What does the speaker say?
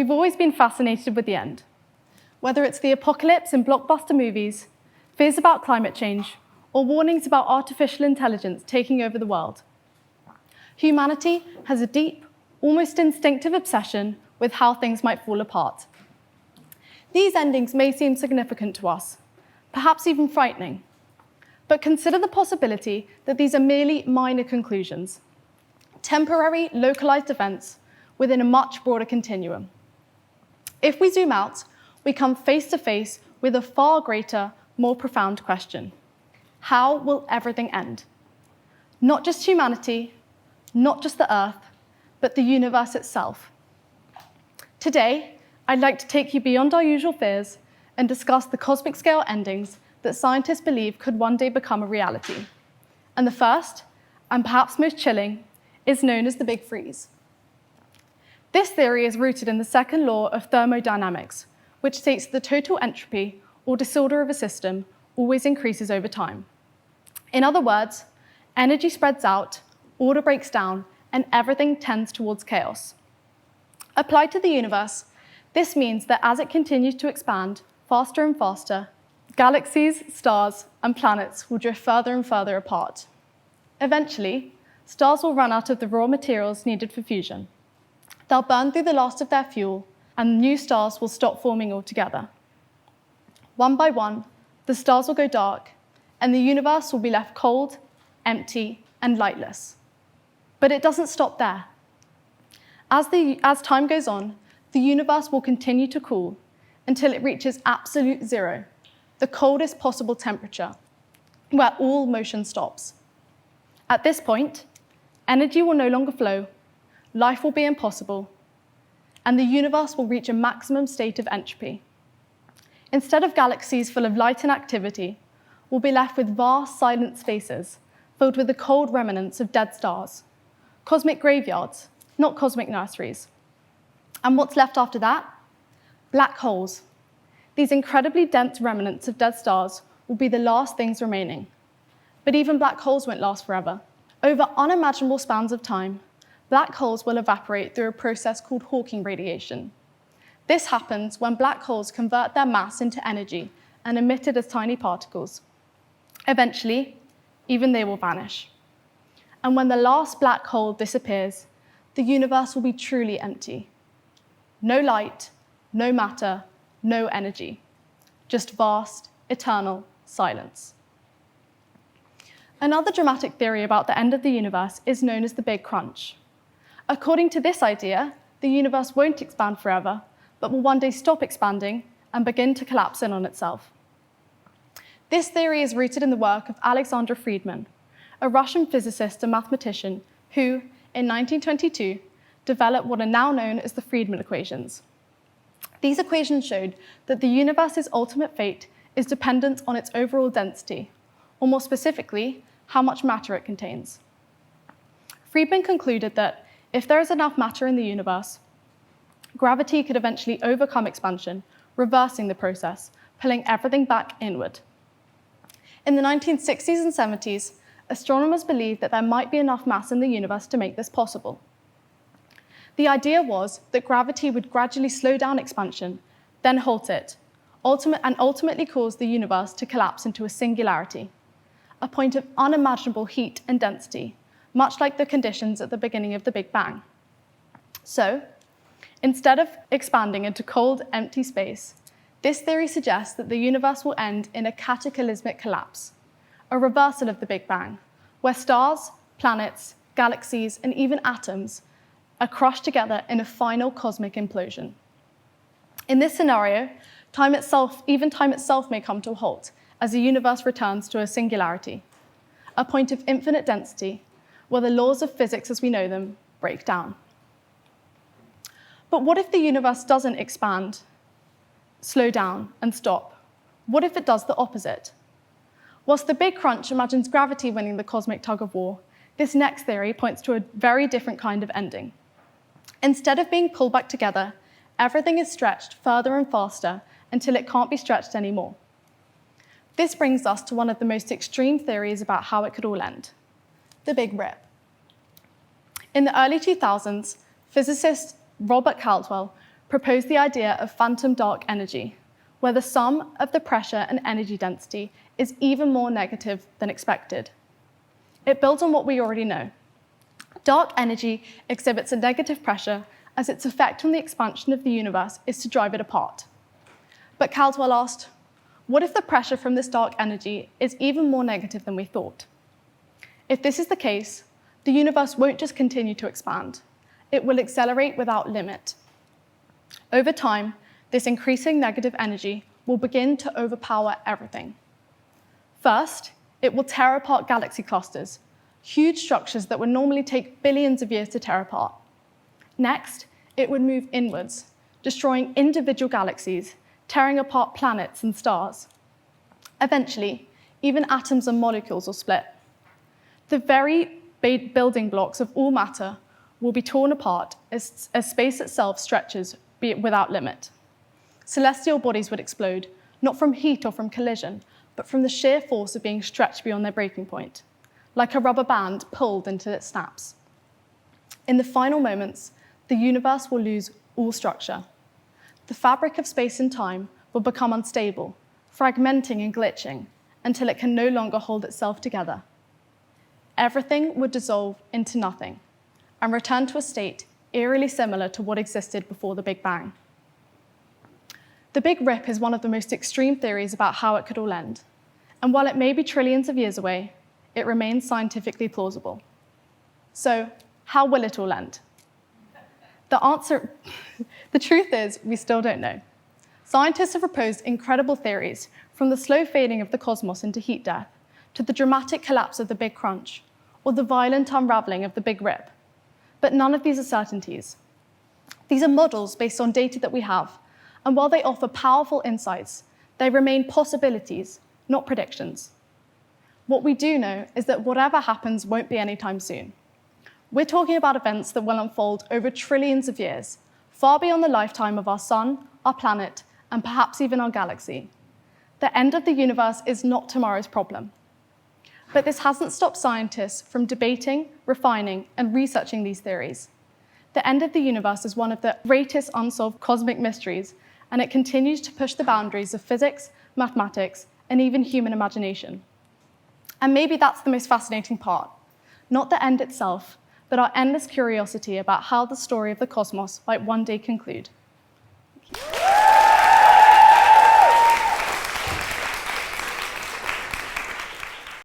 we've always been fascinated with the end. Whether it's the apocalypse in blockbuster movies, fears about climate change, or warnings about artificial intelligence taking over the world, humanity has a deep, almost instinctive obsession with how things might fall apart. These endings may seem significant to us, perhaps even frightening, but consider the possibility that these are merely minor conclusions, temporary, localized events within a much broader continuum. If we zoom out, we come face to face with a far greater, more profound question. How will everything end? Not just humanity, not just the Earth, but the universe itself. Today, I'd like to take you beyond our usual fears and discuss the cosmic scale endings that scientists believe could one day become a reality. And the first, and perhaps most chilling, is known as the Big Freeze. This theory is rooted in the second law of thermodynamics, which states the total entropy, or disorder of a system, always increases over time. In other words, energy spreads out, order breaks down, and everything tends towards chaos. Applied to the universe, this means that as it continues to expand faster and faster, galaxies, stars, and planets will drift further and further apart. Eventually, stars will run out of the raw materials needed for fusion. They'll burn through the last of their fuel, and new stars will stop forming altogether. One by one, the stars will go dark, and the universe will be left cold, empty, and lightless. But it doesn't stop there. As time goes on, the universe will continue to cool until it reaches absolute zero, the coldest possible temperature, where all motion stops. At this point, energy will no longer flow, life will be impossible, and the universe will reach a maximum state of entropy. Instead of galaxies full of light and activity, we'll be left with vast, silent spaces filled with the cold remnants of dead stars, cosmic graveyards, not cosmic nurseries. And what's left after that? Black holes. These incredibly dense remnants of dead stars will be the last things remaining. But even black holes won't last forever. Over unimaginable spans of time, black holes will evaporate through a process called Hawking radiation. This happens when black holes convert their mass into energy and emit it as tiny particles. Eventually, even they will vanish. And when the last black hole disappears, the universe will be truly empty. No light, no matter, no energy. Just vast, eternal silence. Another dramatic theory about the end of the universe is known as the Big Crunch. According to this idea, the universe won't expand forever, but will one day stop expanding and begin to collapse in on itself. This theory is rooted in the work of Alexander Friedmann, a Russian physicist and mathematician who, in 1922, developed what are now known as the Friedmann equations. These equations showed that the universe's ultimate fate is dependent on its overall density, or more specifically, how much matter it contains. Friedmann concluded that if there is enough matter in the universe, gravity could eventually overcome expansion, reversing the process, pulling everything back inward. In the 1960s and 70s, astronomers believed that there might be enough mass in the universe to make this possible. The idea was that gravity would gradually slow down expansion, then halt it, and ultimately cause the universe to collapse into a singularity, a point of unimaginable heat and density, much like the conditions at the beginning of the Big Bang. So, instead of expanding into cold, empty space, this theory suggests that the universe will end in a cataclysmic collapse, a reversal of the Big Bang, where stars, planets, galaxies, and even atoms are crushed together in a final cosmic implosion. In this scenario, even time itself may come to a halt as the universe returns to a singularity, a point of infinite density where the laws of physics as we know them break down. But what if the universe doesn't expand, slow down, and stop? What if it does the opposite? Whilst the Big Crunch imagines gravity winning the cosmic tug-of-war, this next theory points to a very different kind of ending. Instead of being pulled back together, everything is stretched further and faster until it can't be stretched anymore. This brings us to one of the most extreme theories about how it could all end, the Big Rip. In the early 2000s, physicist Robert Caldwell proposed the idea of phantom dark energy, where the sum of the pressure and energy density is even more negative than expected. It builds on what we already know. Dark energy exhibits a negative pressure as its effect on the expansion of the universe is to drive it apart. But Caldwell asked, what if the pressure from this dark energy is even more negative than we thought? If this is the case, the universe won't just continue to expand. It will accelerate without limit. Over time, this increasing negative energy will begin to overpower everything. First, it will tear apart galaxy clusters, huge structures that would normally take billions of years to tear apart. Next, it would move inwards, destroying individual galaxies, tearing apart planets and stars. Eventually, even atoms and molecules will split. The very building blocks of all matter will be torn apart as space itself stretches without limit. Celestial bodies would explode, not from heat or from collision, but from the sheer force of being stretched beyond their breaking point, like a rubber band pulled until it snaps. In the final moments, the universe will lose all structure. The fabric of space and time will become unstable, fragmenting and glitching, until it can no longer hold itself together. Everything would dissolve into nothing and return to a state eerily similar to what existed before the Big Bang. The Big Rip is one of the most extreme theories about how it could all end, and while it may be trillions of years away, it remains scientifically plausible. So, how will it all end? The truth is, we still don't know. Scientists have proposed incredible theories, from the slow fading of the cosmos into heat death, to the dramatic collapse of the Big Crunch, or the violent unraveling of the Big Rip. But none of these are certainties. These are models based on data that we have, and while they offer powerful insights, they remain possibilities, not predictions. What we do know is that whatever happens won't be anytime soon. We're talking about events that will unfold over trillions of years, far beyond the lifetime of our sun, our planet, and perhaps even our galaxy. The end of the universe is not tomorrow's problem. But this hasn't stopped scientists from debating, refining, and researching these theories. The end of the universe is one of the greatest unsolved cosmic mysteries, and it continues to push the boundaries of physics, mathematics, and even human imagination. And maybe that's the most fascinating part. Not the end itself, but our endless curiosity about how the story of the cosmos might one day conclude.